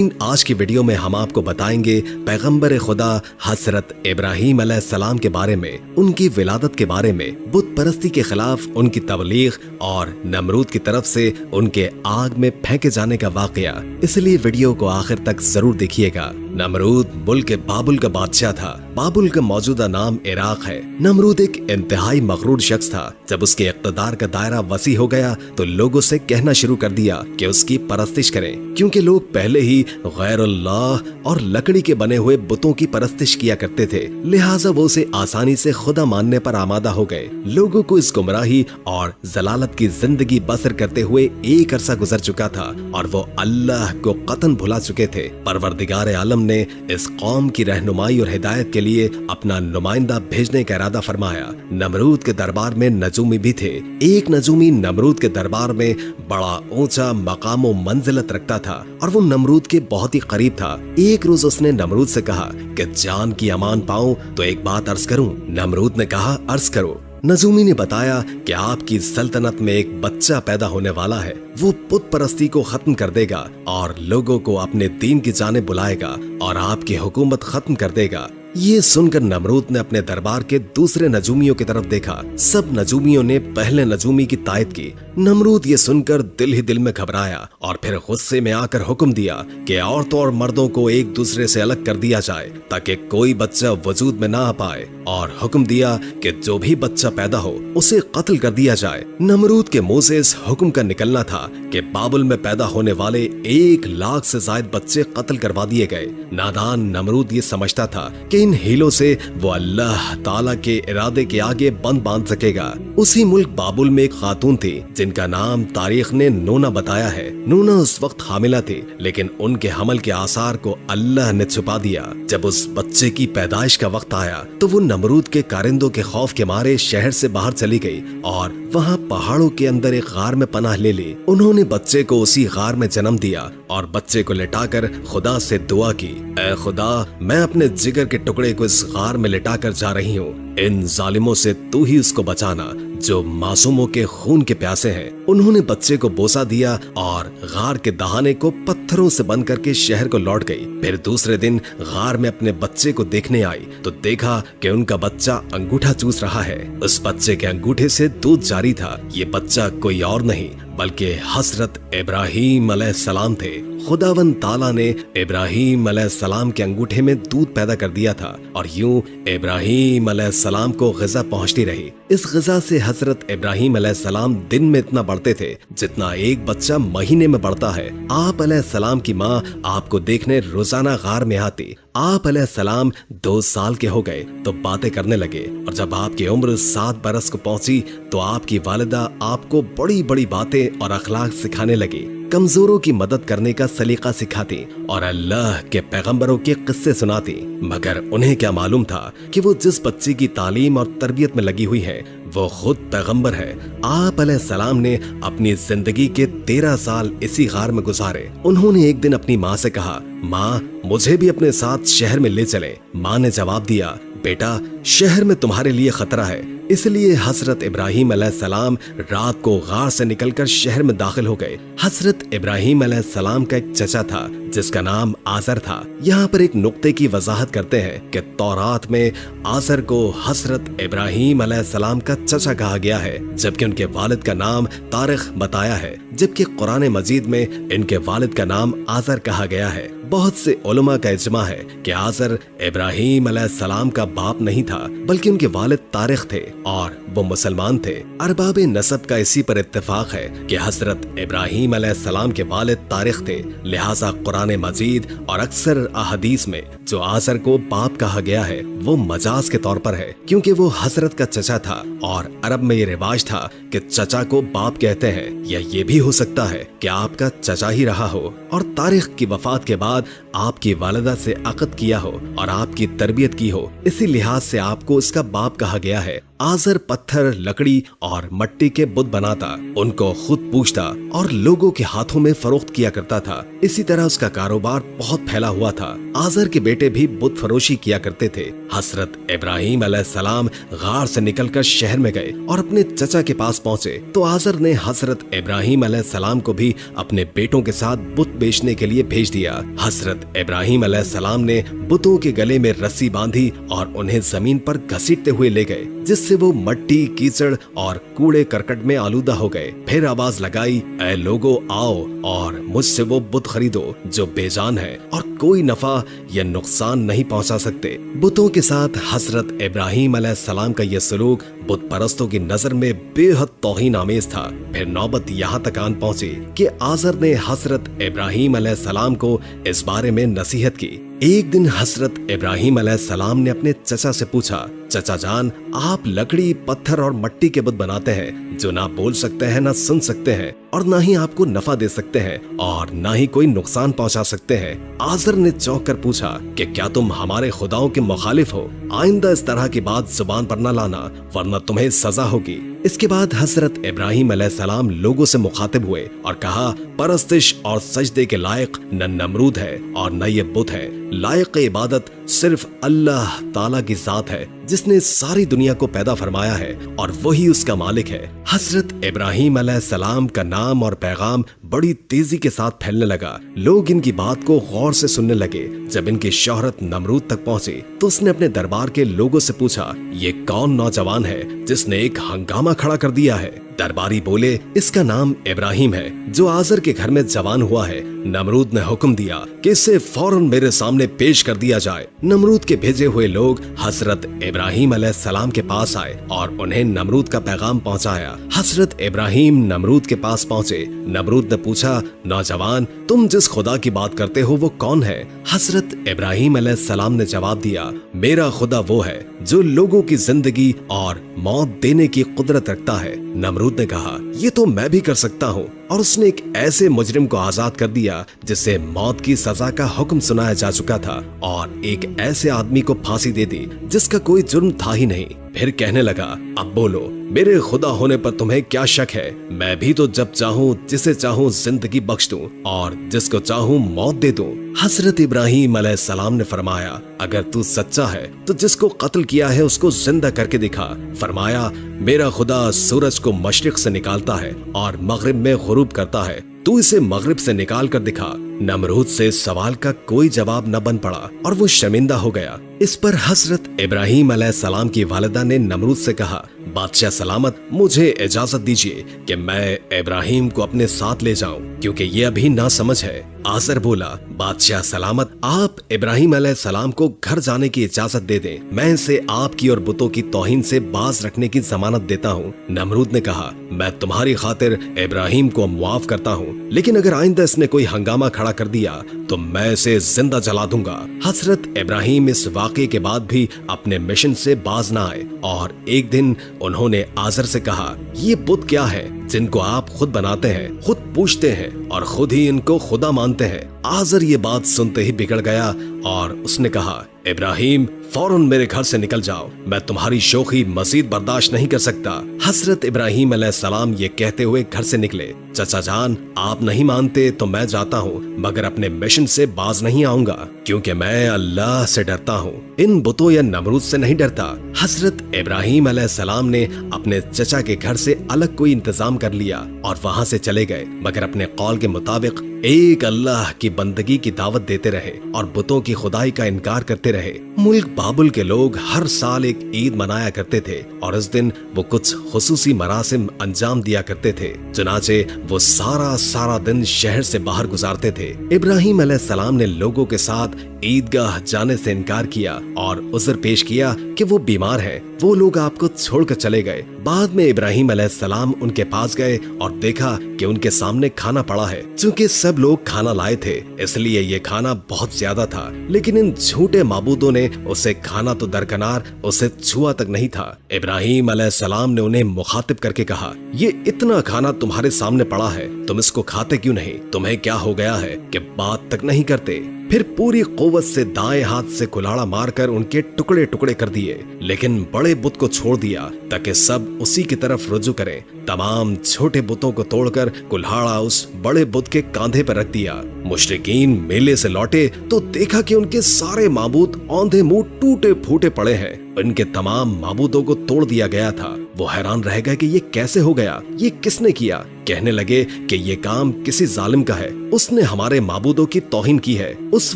آج کی ویڈیو میں ہم آپ کو بتائیں گے پیغمبر خدا حضرت ابراہیم علیہ السلام کے بارے میں، ان کی ولادت کے بارے میں، بت پرستی کے خلاف ان کی تبلیغ اور نمرود کی طرف سے ان کے آگ میں پھینکے جانے کا واقعہ۔ اس لیے ویڈیو کو آخر تک ضرور دیکھیے گا۔ نمرود ملک بابل کا بادشاہ تھا۔ بابل کا موجودہ نام عراق ہے۔ نمرود ایک انتہائی مغرور شخص تھا۔ جب اس کے اقتدار کا دائرہ وسیع ہو گیا تو لوگوں سے کہنا شروع کر دیا کہ اس کی پرستش کریں، کیونکہ لوگ پہلے ہی غیر اللہ اور لکڑی کے بنے ہوئے بتوں کی پرستش کیا کرتے تھے، لہٰذا وہ اسے آسانی سے خدا ماننے پر آمادہ ہو گئے۔ لوگوں کو اس گمراہی اور ضلالت کی زندگی بسر کرتے ہوئے ایک عرصہ گزر چکا تھا اور وہ اللہ کو قطعاً بھلا چکے تھے۔ پروردگار عالم نے اس قوم کی رہنمائی اور ہدایت کے لیے اپنا نمائندہ بھیجنے کا ارادہ فرمایا۔ نمرود کے دربار میں نجومی بھی تھے۔ ایک نجومی نمرود کے دربار میں بڑا اونچا مقام و منزلت رکھتا تھا اور وہ نمرود کے بہت ہی قریب تھا۔ ایک روز اس نے نمرود سے کہا کہ جان کی امان پاؤں تو ایک بات عرض کروں۔ نمرود نے کہا عرض کرو۔ نجومی نے بتایا کہ آپ کی سلطنت میں ایک بچہ پیدا ہونے والا ہے، وہ بت پرستی کو ختم کر دے گا اور لوگوں کو اپنے دین کی جانب بلائے گا اور آپ کی حکومت ختم کر دے گا۔ یہ سن کر نمرود نے اپنے دربار کے دوسرے نجومیوں کی طرف دیکھا۔ سب نجومیوں نے پہلے نجومی کی تائید کی۔ نمرود یہ سن کر دل ہی دل میں گھبرایا اور پھر غصے میں آ کر حکم دیا کہ عورتوں اور مردوں کو ایک دوسرے سے الگ کر دیا جائے تاکہ کوئی بچہ وجود میں نہ آ پائے، اور حکم دیا کہ جو بھی بچہ پیدا ہو اسے قتل کر دیا جائے۔ نمرود کے منہ سے اس حکم کا نکلنا تھا کہ بابل میں پیدا ہونے والے 1,00,000 سے زائد بچے قتل کروا دیے گئے۔ نادان نمرود یہ سمجھتا تھا کہ ان ہیلوں سے وہ اللہ تعالیٰ کے ارادے کے آگے بند باندھ سکے گا۔ اسی ملک بابل میں ایک خاتون تھی جن کا نام تاریخ نے نونا بتایا ہے۔ نونا اس وقت حاملہ تھی، لیکن ان کے حمل کے آثار کو اللہ نے چھپا دیا۔ جب اس بچے کی پیدائش کا وقت آیا تو وہ نمرود کے کارندوں کے خوف کے مارے شہر سے باہر چلی گئی اور وہاں پہاڑوں کے اندر ایک غار میں پناہ لے لی۔ انہوں نے بچے کو اسی غار میں جنم دیا اور بچے کو لٹا کر خدا سے دعا کی، اے خدا، میں اپنے جگر کے ٹکڑے کو اس غار میں لٹا کر جا رہی ہوں، ان ظالموں سے تو ہی اس کو بچانا جو معصوموں کے خون کے پیاسے ہیں۔ انہوں نے بچے کو بوسا دیا اور غار کے دہانے کو پتھروں سے بند کر کے شہر کو لوٹ گئی۔ پھر دوسرے دن غار میں اپنے بچے کو دیکھنے آئی تو دیکھا کہ ان کا بچہ انگوٹھا چوس رہا ہے۔ اس بچے کے انگوٹھے سے دودھ جاری تھا۔ یہ بچہ کوئی اور نہیں بلکہ حضرت ابراہیم علیہ السلام تھے۔ خداوند تعالیٰ نے ابراہیم علیہ السلام کے انگوٹھے میں دودھ پیدا کر دیا تھا اور یوں ابراہیم علیہ السلام کو غذا پہنچتی رہی۔ اس غذا سے حضرت ابراہیم علیہ السلام دن میں اتنا بڑھتے تھے جتنا ایک بچہ مہینے میں بڑھتا ہے۔ آپ علیہ السلام کی ماں آپ کو دیکھنے روزانہ غار میں آتی۔ آپ علیہ السلام 2 سال کے ہو گئے تو باتیں کرنے لگے، اور جب آپ کی عمر 7 برس کو پہنچی تو آپ کی والدہ آپ کو بڑی بڑی باتیں اور اخلاق سکھانے لگی، کمزوروں کی مدد کرنے کا سلیقہ سکھاتی اور اللہ کے پیغمبروں کے قصے سناتی۔ مگر انہیں کیا معلوم تھا کہ وہ جس بچے کی تعلیم اور تربیت میں لگی ہوئی ہے وہ خود پیغمبر ہے۔ آپ علیہ السلام نے اپنی زندگی کے 13 سال اسی غار میں گزارے۔ انہوں نے ایک دن اپنی ماں سے کہا، ماں، مجھے بھی اپنے ساتھ شہر میں لے چلیں۔ ماں نے جواب دیا، بیٹا، شہر میں تمہارے لیے خطرہ ہے۔ اس لیے حضرت ابراہیم علیہ السلام رات کو غار سے نکل کر شہر میں داخل ہو گئے۔ حضرت ابراہیم علیہ السلام کا ایک چچا تھا جس کا نام آزر تھا۔ یہاں پر ایک نقطے کی وضاحت کرتے ہیں کہ تورات میں آزر کو حضرت ابراہیم علیہ السلام کا چچا کہا گیا ہے، جبکہ ان کے والد کا نام طارق بتایا ہے، جبکہ قرآن مجید میں ان کے والد کا نام آزر کہا گیا ہے۔ بہت سے علماء کا اجماع ہے کہ آزر ابراہیم علیہ السلام کا باپ نہیں تھا بلکہ ان کے والد طارق تھے اور وہ مسلمان تھے۔ ارباب نسب کا اسی پر اتفاق ہے کہ حضرت ابراہیم علیہ السلام کے والد طارق تھے، لہٰذا قرآن مجید اور اکثر احادیث میں جو آزر کو باپ کہا گیا ہے وہ مجاز کے طور پر ہے، کیونکہ وہ حضرت کا چچا تھا اور عرب میں یہ رواج تھا کہ چچا کو باپ کہتے ہیں، یا یہ بھی ہو سکتا ہے کہ آپ کا چچا ہی رہا ہو اور طارق کی وفات کے بعد آپ کی والدہ سے عقد کیا ہو اور آپ کی تربیت کی ہو، اسی لحاظ سے آپ کو اس کا باپ کہا گیا ہے۔ آزر پتھر، لکڑی اور مٹی کے بت بناتا، ان کو خود پوجتا اور لوگوں کے ہاتھوں میں فروخت کیا کرتا تھا۔ اسی طرح اس کا کاروبار بہت پھیلا ہوا تھا۔ آزر کے بیٹے بھی بت فروشی کیا کرتے تھے۔ حضرت ابراہیم علیہ السلام غار سے نکل کر شہر میں گئے اور اپنے چچا کے پاس पहुंचे तो आजर ने हजरत इब्राहिम अलैहिस्सलाम को भी अपने बेटों के साथ बुत बेचने के लिए भेज दिया। हजरत इब्राहिम अलैहिस्सलाम ने बुतों के गले में रस्सी बांधी और उन्हें जमीन पर घसीटते हुए ले गए, जिससे वो मट्टी, कीचड़ और कूड़े करकट में आलूदा हो गए। फिर आवाज लगाई, ऐ लोगो आओ और मुझसे वो बुत खरीदो जो बेजान है और कोई नफा या नुकसान नहीं पहुंचा सकते। बुतों के साथ हजरत इब्राहिम अलैहिस्सलाम का यह सलूक बुत परस्तों की नजर में बेहद तौहीन आमेज था। फिर नौबत यहाँ तक आन पहुंची कि आजर ने हजरत इब्राहिम अलैहिस्सलाम को इस बारे में नसीहत की। एक दिन हजरत इब्राहिम अलैहिस्सलाम ने अपने चचा से पूछा, चचा जान, आप लकड़ी, पत्थर और मट्टी के बुत बनाते हैं जो ना बोल सकते हैं, ना सुन सकते हैं और ना ही आपको नफा दे सकते हैं और ना ही कोई नुकसान पहुंचा सकते हैं। आजर ने चौंक कर पूछा कि क्या तुम हमारे खुदाओं के मुखालिफ हो? आइंदा इस तरह की बात जुबान पर न लाना वरना तुम्हें सजा होगी। इसके बाद हजरत इब्राहिम अलैहिस्सलाम लोगों से मुखातिब हुए और कहा, परस्तिश और सजदे के लायक न नमरूद है और न ये बुत है। लायक इबादत सिर्फ अल्लाह ताला की जात है जिसने सारी दुनिया को पैदा फरमाया है और वही उसका मालिक है। हजरत इब्राहिम अलैहिस्सलाम का नाम और पैगाम बड़ी तेजी के साथ फैलने लगा। लोग इनकी बात को गौर से सुनने लगे। जब इनकी शोहरत नमरूद तक पहुंची तो उसने अपने दरबार के लोगों से पूछा, ये कौन नौजवान है जिसने एक हंगामा खड़ा कर दिया है? दरबारी बोले, इसका नाम इब्राहिम है जो आजर के घर में जवान हुआ है। नमरूद ने हुक्म दिया कि इसे फौरन मेरे सामने पेश कर दिया जाए। नमरूद के भेजे हुए लोग हजरत इब्राहिम अलैहिस्सलाम के पास आए और उन्हें नमरूद का पैगाम पहुंचाया। हजरत इब्राहिम नमरूद के पास पहुंचे। नमरूद ने पूछा, नौजवान, तुम जिस खुदा की बात करते हो वो कौन है? हजरत इब्राहिम अलैहिस्सलाम ने जवाब दिया, मेरा खुदा वो है जो लोगों की जिंदगी और मौत देने की कुदरत रखता है। नमरूद ने कहा, ये तो मैं भी कर सकता हूँ। और उसने एक ऐसे मुजरिम को आजाद कर दिया जिसे मौत की सजा का हुक्म सुनाया जा चुका था और एक ऐसे आदमी को फांसी दे दी जिसका कोई जुर्म था ही नहीं। फिर कहने लगा, अब बोलो, मेरे खुदा होने पर तुम्हें क्या शक है? मैं भी तो जब चाहूँ जिसे चाहूँ जिंदगी बख्श दूं और जिसको चाहूँ मौत दे दूं। हजरत इब्राहिम अलैहिस्सलाम ने फरमाया, अगर तू सच्चा है तो जिसको कत्ल किया है उसको जिंदा करके दिखा। फरमाया, मेरा खुदा सूरज को मशरिक से निकालता है और मगरिब में गुरूब करता है, तू इसे मगरिब से निकाल कर दिखा। नमरूद से इस सवाल का कोई जवाब न बन पड़ा और वो शर्मिंदा हो गया। इस पर हजरत इब्राहिम अलैहिस्सलाम की वालिदा ने नमरूद से कहा, बादशाह सलामत, मुझे इजाजत दीजिए कि मैं इब्राहिम को अपने साथ ले जाऊं क्योंकि ये अभी ना समझ है। आजर बोला, बादशाह सलामत, आप इब्राहिम अलैहिस्सलाम को घर जाने की इजाजत दे दें, मैं इसे आपकी और बुतों की तौहीन से बाज रखने की जमानत देता हूँ। नमरूद ने कहा, मैं तुम्हारी खातिर इब्राहिम को मुआफ करता हूँ, लेकिन अगर आइंदा इसने कोई हंगामा खड़ा कर दिया तो मैं इसे जिंदा जला दूंगा। हजरत इब्राहिम इस वाक़े के बाद भी अपने मिशन से बाज ना आए और एक दिन उन्होंने आजर से कहा, ये बुत क्या है जिनको आप खुद बनाते हैं, खुद पूछते हैं और खुद ही इनको खुदा मानते हैं? आजर ये बात सुनते ही बिगड़ गया और उसने कहा, इब्राहिम, फौरन मेरे घर से निकल जाओ, मैं तुम्हारी शोखी मजीद बर्दाश्त नहीं कर सकता। हजरत इब्राहिम अलैहिस्सलाम ये कहते हुए घर से निकले। चचा जान, आप नहीं मानते तो मैं जाता हूँ, मगर अपने मिशन से बाज नहीं आऊंगा क्योंकि मैं अल्लाह से डरता हूँ, इन बुतों या नमरूद से नहीं डरता। हजरत इब्राहिम अलैहिस्सलाम ने अपने चचा के घर से अलग कोई इंतजाम कर लिया और वहाँ से चले गए, मगर अपने कौल के मुताबिक एक अल्लाह की बंदगी की दावत देते रहे और बुतों की खुदाई का इनकार करते रहे। मुल्क बाबुल के लोग हर साल एक ईद मनाया करते थे और इस दिन वो कुछ खुसूसी मरासिम अंजाम दिया करते थे। चुनाचे वो सारा दिन शहर से बाहर गुजारते थे। इब्राहिम अलैहिस्सलाम ने लोगों के साथ ईदगाह जाने से इनकार किया और उज़र पेश किया कि वो बीमार है। वो लोग आपको छोड़कर चले गए। बाद में इब्राहिम अलैहिस्सलाम उनके पास गए और देखा कि उनके सामने खाना पड़ा है। चूंकि सब लोग खाना लाए थे इसलिए ये खाना बहुत ज्यादा था, लेकिन इन झूठे माबूदों ने उसे खाना तो दरकनार उसे छुआ तक नहीं था। इब्राहिम अलैहिस्सलाम ने उन्हें मुखातिब करके कहा, ये इतना खाना तुम्हारे सामने पड़ा है, तुम इसको खाते क्यों नहीं? तुम्हें क्या हो गया है कि बात तक नहीं करते? फिर पूरी कुव्वत से दाएं हाथ से कुल्हाड़ा मारकर उनके टुकड़े टुकड़े कर दिए, लेकिन बड़े बुत को छोड़ दिया ताकि सब उसी की तरफ रुजू करें। तमाम छोटे बुतों को तोड़कर कुल्हाड़ा उस बड़े बुत के कांधे पर रख दिया। मुशरिकीन मेले से लौटे तो देखा कि उनके सारे माबूद औंधे मुंह टूटे फूटे पड़े हैं। इनके तमाम माबूदों को तोड़ दिया गया था। वो हैरान रह गए कि ये कैसे हो गया, ये किसने किया। कहने लगे कि ये काम किसी जालिम का है, उसने हमारे माबूदों की तौहीन की है। उस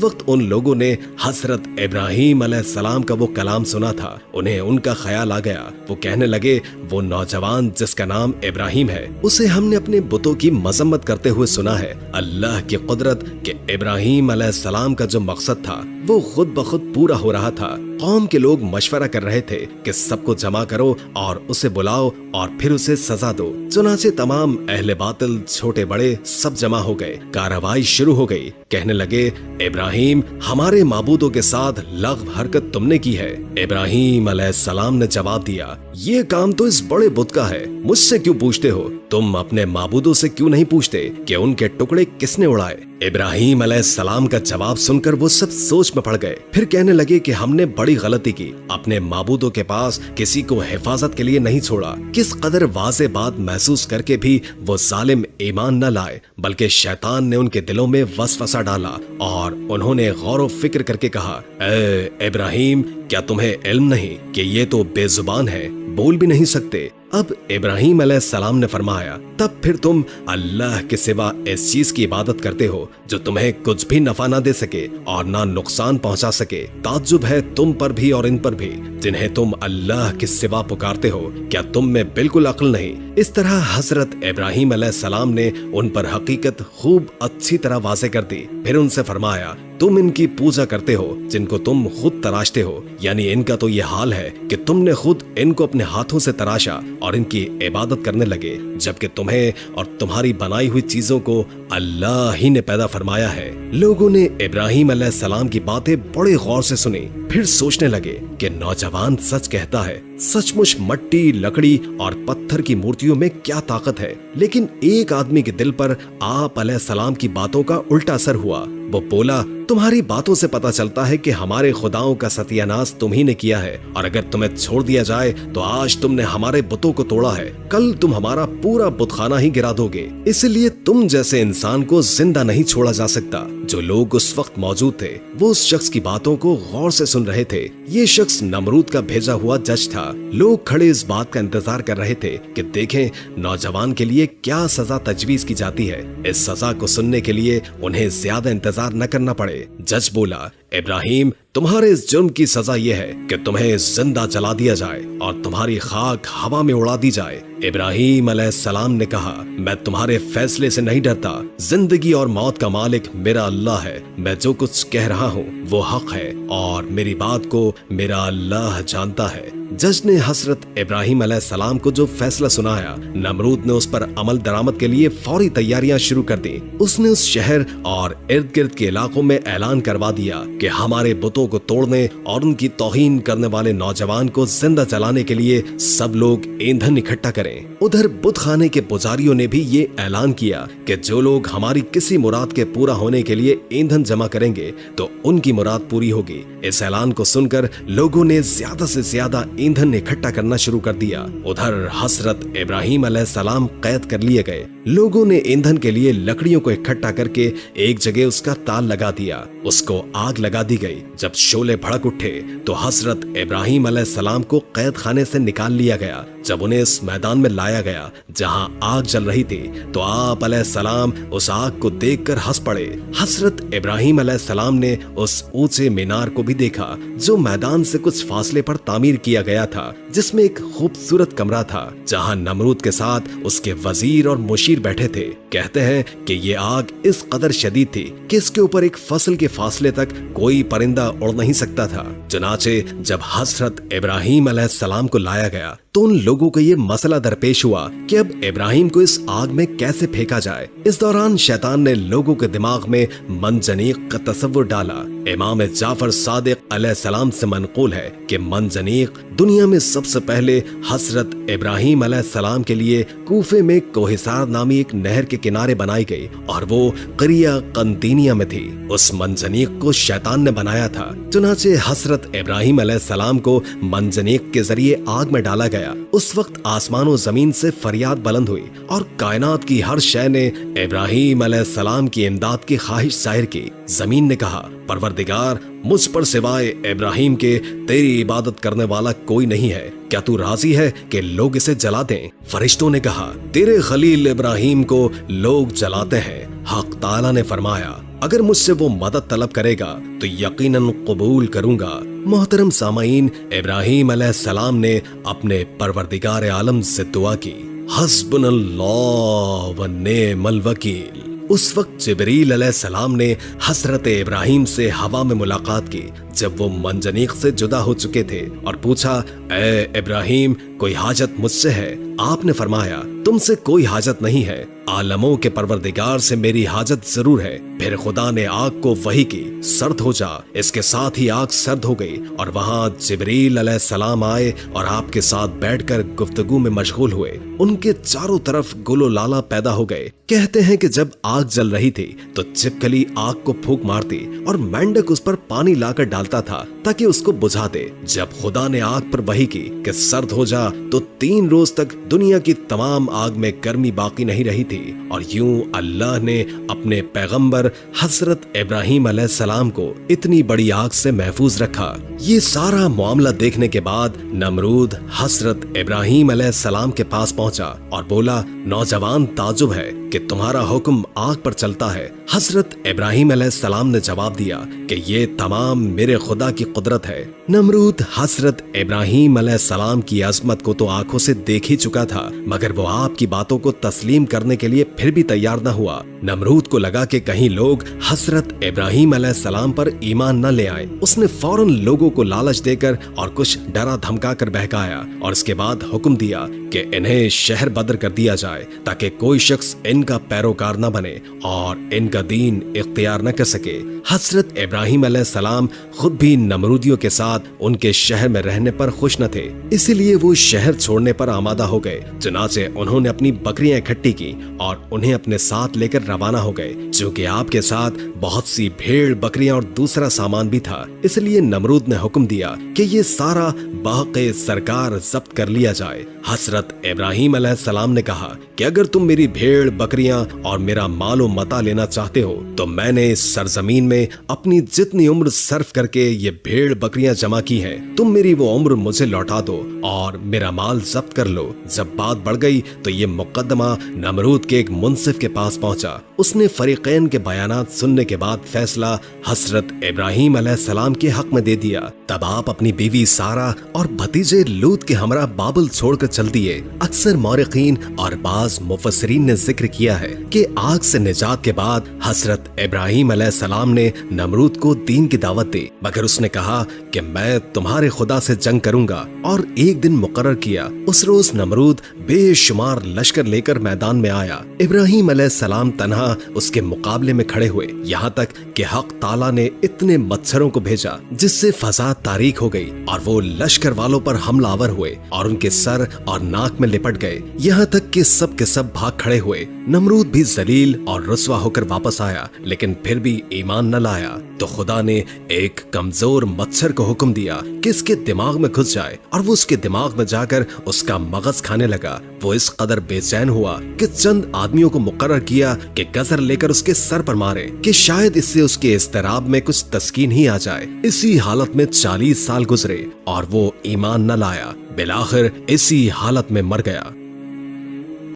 वक्त उन लोगों ने हजरत इब्राहीम अलैहिस्सलाम का वो कलाम सुना था। उन्हें उनका ख्याल आ गया। वो कहने लगे, वो नौजवान जिसका नाम इब्राहीम है, उसे हमने अपने बुतों की मजम्मत करते हुए सुना है। अल्लाह की कुदरत के इब्राहीम अलैहिस्सलाम का जो मकसद था वो खुद ब खुद पूरा हो रहा था। कौम के लोग मशवरा कर रहे थे कि सबको जमा करो और उसे बुलाओ और फिर उसे सजा दो। चुनाचे तमाम अहले बातिल छोटे बड़े सब जमा हो गए। कार्रवाई शुरू हो गई। कहने लगे, इब्राहीम, हमारे माबूदों के साथ लग़्व हरकत तुमने की है। इब्राहीम अलैहिस्सलाम ने जवाब दिया, ये काम तो इस बड़े बुत का है, मुझसे क्यों पूछते हो? तुम अपने माबूदों से क्यों नहीं पूछते कि उनके टुकड़े किसने उड़ाए? इब्राहीम अलैहिस्सलाम का जवाब सुनकर वो सब सोच में पड़ गए। फिर कहने लगे कि हमने बड़ी गलती की, अपने माबूदों के पास किसी को हिफाजत के लिए नहीं छोड़ा। किस कदर वाज़े बात महसूस करके भी वो जालिम ईमान न लाए, बल्कि शैतान ने उनके दिलों में वसवसा डाला और उन्होंने गौर व फिक्र करके कहा, ए इब्राहीम, क्या तुम्हें इल्म नहीं कि ये तो बेजुबान है, बोल भी नहीं सकते? अब इब्राहीम अलैहिस्सलाम ने फरमाया, तब फिर तुम अल्लाह के सिवा इस चीज की इबादत करते हो जो तुम्हें कुछ भी नफा ना दे सके और ना नुकसान पहुंचा सके। ताज्जुब है तुम पर भी और इन पर भी जिन्हें तुम अल्लाह के सिवा पुकारते हो। क्या तुम में बिल्कुल अक्ल नहीं? इस तरह हजरत इब्राहीम अलैहिस्सलाम ने उन पर हकीकत खूब अच्छी तरह वाज़े कर दी। फिर उनसे फरमाया, तुम इनकी पूजा करते हो जिनको तुम खुद तराशते हो, यानी इनका तो ये हाल है कि तुमने खुद इनको अपने हाथों से तराशा और इनकी इबादत करने लगे, जबकि तुम्हें और तुम्हारी बनाई हुई चीजों को अल्लाह ही ने पैदा फरमाया है। लोगों ने इब्राहीम अलैहिस्सलाम की बातें बड़े गौर से सुनी। फिर सोचने लगे कि नौजवान सच कहता है, सचमुच मट्टी, लकड़ी और पत्थर की मूर्तियों में क्या ताकत है। लेकिन एक आदमी के दिल पर आप अलैहिस्सलाम की बातों का उल्टा असर हुआ। वो बोला, तुम्हारी बातों से पता चलता है कि हमारे खुदाओं का सत्यानाश तुम ही ने किया है, और अगर तुम्हें छोड़ दिया जाए तो आज तुमने हमारे बुतों को तोड़ा है, कल तुम हमारा पूरा बुतखाना ही गिरा दोगे। इसलिए तुम जैसे इंसान को जिंदा नहीं छोड़ा जा सकता। जो लोग उस वक्त मौजूद थे वो उस शख्स की बातों को गौर से सुन रहे थे। ये शख्स नमरूद का भेजा हुआ जज था। लोग खड़े इस बात का इंतजार कर रहे थे कि देखें नौजवान के लिए क्या सजा तजवीज की जाती है। इस सजा को सुनने के लिए उन्हें ज्यादा इंतजार न करना पड़े। जज बोला, इब्राहीम, तुम्हारे इस जुर्म की सजा यह है कि तुम्हें जिंदा जला दिया जाए और तुम्हारी खाक हवा में उड़ा दी जाए। इब्राहीम अलैहिस्सलाम ने कहा, मैं तुम्हारे फैसले से नहीं डरता। जिंदगी और मौत का मालिक मेरा अल्लाह है। मैं जो कुछ कह रहा हूँ वो हक है और मेरी बात को मेरा अल्लाह जानता है। जज ने हजरत इब्राहीम अलैहिस्सलाम को जो फैसला सुनाया, नमरूद ने उस पर अमल दरामद के लिए फौरी तैयारियां शुरू कर दी। उसने उस शहर और इर्द गिर्द के इलाकों में ऐलान करवा दिया कि हमारे बुतों को तोड़ने और उनकी तौहीन करने वाले नौजवान को जिंदा जलाने के लिए सब लोग ईंधन इकट्ठा करें। उधर बुत खाने के पुजारियों ने भी ये ऐलान किया कि जो लोग हमारी किसी मुराद के पूरा होने के लिए ईंधन जमा करेंगे तो उनकी मुराद पूरी होगी। इस ऐलान को सुनकर लोगों ने ज्यादा से ज्यादा ईंधन इकट्ठा करना शुरू कर दिया। उधर हजरत इब्राहीम अलैहिस्सलाम कैद कर लिए गए। लोगों ने ईंधन के लिए लकड़ियों को इकट्ठा करके एक जगह उसका ताल लगा दिया। उसको आग लगा दी गई। जब शोले भड़क उठे तो हजरत इब्राहीम अलैहिस्सलाम को कैद खाने से निकाल लिया गया। जब उन्हें इस मैदान में लाया गया जहां आग जल रही थी तो आप अलैहिस्सलाम उस आग को देखकर हंस पड़े। हजरत इब्राहीम अलैहिस्सलाम ने उस ऊंचे मीनार को भी देखा जो मैदान से कुछ फासले पर तामीर किया गया था, जिसमें एक खूबसूरत कमरा था जहां नमरूद के साथ उसके वजीर और मुशीर बैठे थे। कहते हैं कि ये आग इस कदर शदीद थी कि इसके ऊपर एक फसल के फासले तक कोई परिंदा उड़ नहीं सकता था। चुनाचे जब हजरत इब्राहीम अलैहिस्सलाम को लाया गया तो उन लोगों को ये मसला दरपेश हुआ कि अब इब्राहीम को इस आग में कैसे फेंका जाए। इस दौरान शैतान ने लोगों के दिमाग में मंजनीक का तस्वुर डाला। इमाम जाफर सादिक अलैहिस्सलाम से मनकूल है कि मंजनीक दुनिया में सबसे पहले हजरत इब्राहीम अलैहिस्सलाम के लिए कूफे में कोहिसार नामी एक नहर के किनारे बनाई गई और वो करिया कंतीनिया में थी। उस मंजनीक को शैतान ने बनाया था। चुनाचे हजरत इब्राहीम अलैहिस्सलाम को मंजनीक के जरिए आग में डाला गया آیا اس وقت آسمان و زمین سے فریاد بلند ہوئی اور کائنات کی ہر شے نے ابراہیم علیہ السلام کی امداد کی خواہش ظاہر کی۔ زمین نے کہا پروردگار مجھ پر سوائے ابراہیم کے تیری عبادت کرنے والا کوئی نہیں ہے، کیا تو راضی ہے کہ لوگ اسے جلا دیں؟ فرشتوں نے کہا تیرے خلیل ابراہیم کو لوگ جلاتے ہیں۔ حق تعالیٰ نے فرمایا اگر مجھ سے وہ مدد طلب کرے گا تو یقیناً قبول کروں گا۔ محترم سامعین، ابراہیم علیہ السلام نے اپنے پروردگار عالم سے دعا کی حسبنا اللہ و نعم الوکیل۔ اس وقت جبریل علیہ السلام نے حضرت ابراہیم سے ہوا میں ملاقات کی جب وہ منجنیق سے جدا ہو چکے تھے اور پوچھا اے ابراہیم کوئی حاجت مجھ سے ہے؟ آپ نے فرمایا تم سے کوئی حاجت نہیں ہے، عالموں کے پروردگار سے میری حاجت ضرور ہے۔ پھر خدا نے آگ کو وحی کی سرد ہو جا، اس کے ساتھ ہی آگ سرد ہو گئی اور وہاں جبریل علیہ السلام آئے اور آپ کے ساتھ بیٹھ کر گفتگو میں مشغول ہوئے۔ ان کے چاروں طرف گل و لالا پیدا ہو گئے۔ کہتے ہیں کہ جب آگ جل رہی تھی تو چھپکلی آگ کو پھونک مارتی اور مینڈک اس پر پانی لا کر ڈالتا تھا تاکہ اس کو بجھا دے۔ جب خدا نے آگ پر وحی کی کہ سرد ہو جا تو 3 روز تک دنیا کی تمام آگ میں گرمی باقی نہیں رہی تھی، اور یوں اللہ نے اپنے پیغمبر حضرت ابراہیم علیہ السلام کو اتنی بڑی آگ سے محفوظ رکھا۔ یہ سارا معاملہ دیکھنے کے بعد نمرود حضرت ابراہیم علیہ السلام کے پاس پہنچا اور بولا نوجوان تعجب ہے کہ تمہارا حکم آگ پر چلتا ہے۔ حضرت ابراہیم علیہ السلام نے جواب دیا کہ یہ تمام میرے خدا کی قدرت ہے۔ نمرود حضرت ابراہیم علیہ السلام کی عظمت کو تو آنکھوں سے دیکھ ہی چکا تھا، مگر وہ آپ کی باتوں کو تسلیم کرنے کے لیے پھر بھی تیار نہ ہوا۔ نمرود کو لگا کہ کہیں لوگ حضرت ابراہیم علیہ السلام پر ایمان نہ لے آئیں۔ اس نے فوراً لوگوں کو لالچ دے کر اور کچھ ڈرا دھمکا کر بہکایا اور اس کے بعد حکم دیا کہ انہیں شہر بدر کر دیا جائے تاکہ کوئی شخص ان کا پیروکار نہ بنے اور ان کا دین اختیار نہ کر سکے۔ حضرت ابراہیم علیہ السلام خود بھی نمرودیوں کے ساتھ ان کے شہر میں رہنے پر خوش نہ تھے، اسی لیے وہ شہر چھوڑنے پر آمادہ ہو گئے۔ چنانچہ انہوں نے اپنی بکریاں اکٹھی کی اور انہیں اپنے ساتھ لے کر روانہ ہو گئے۔ چونکہ آپ کے ساتھ بہت سی بھیڑ بکریاں اور دوسرا سامان بھی تھا، اس لیے نمرود نے حکم دیا کہ یہ سارا بحق سرکار ضبط کر لیا جائے۔ حضرت ابراہیم علیہ السلام نے کہا کہ اگر تم میری بھیڑ بکریاں اور میرا مال و متاع لینا چاہتے ہو تو میں نے اس سرزمین میں اپنی جتنی عمر صرف کر کے یہ بھیڑ بکریاں جمع کی ہیں، تم میری وہ عمر مجھے لوٹا دو اور میرا مال ضبط کر لو۔ جب بات بڑھ گئی تو یہ مقدمہ نمرود کے ایک منصف کے پاس پہنچا۔ اس نے فریقین کے بیانات سننے کے بعد فیصلہ حضرت ابراہیم علیہ السلام کے حق میں دے دیا۔ تب آپ اپنی بیوی سارہ اور بھتیجے لوط کے ہمراہ بابل چھوڑ کر چل دیے۔ اکثر مورخین اور بعض مفسرین نے ذکر کیا ہے کہ آگ سے نجات کے بعد حضرت ابراہیم علیہ السلام نے نمرود کو دین کی دعوت دی، مگر اس نے کہا کہ میں تمہارے خدا سے جنگ کروں گا، اور ایک دن مقرر کیا۔ اس روز نمرود بے شمار لشکر لے کر میدان میں آیا۔ ابراہیم علیہ السلام تنہا اس کے مقابلے میں کھڑے ہوئے، یہاں تک کہ حق تعالیٰ نے اتنے مچھروں کو بھیجا جس سے فضا تاریک ہو گئی اور وہ لشکر والوں پر حملہ آور ہوئے اور ان کے سر اور ناک میں لپٹ گئے، یہاں تک کہ سب کے سب بھاگ کھڑے ہوئے۔ نمرود بھی ذلیل اور رسوا ہو کر واپس آیا، لیکن پھر بھی ایمان نہ لایا۔ تو خدا نے ایک کمزور مچھر کو حکم دیا کہ اس کے دماغ میں گھس جائے، اور وہ اس کے دماغ میں جا کر اس کا مغز کھانے لگا۔ وہ اس قدر بے چین ہوا کہ چند آدمیوں کو مقرر کیا کہ گزر لے کر اس کے سر پر مارے کہ شاید اس سے اس کے اضطراب میں کچھ تسکین ہی آ جائے۔ اسی حالت میں 40 سال گزرے اور وہ ایمان نہ لایا، بالآخر اسی حالت میں مر گیا۔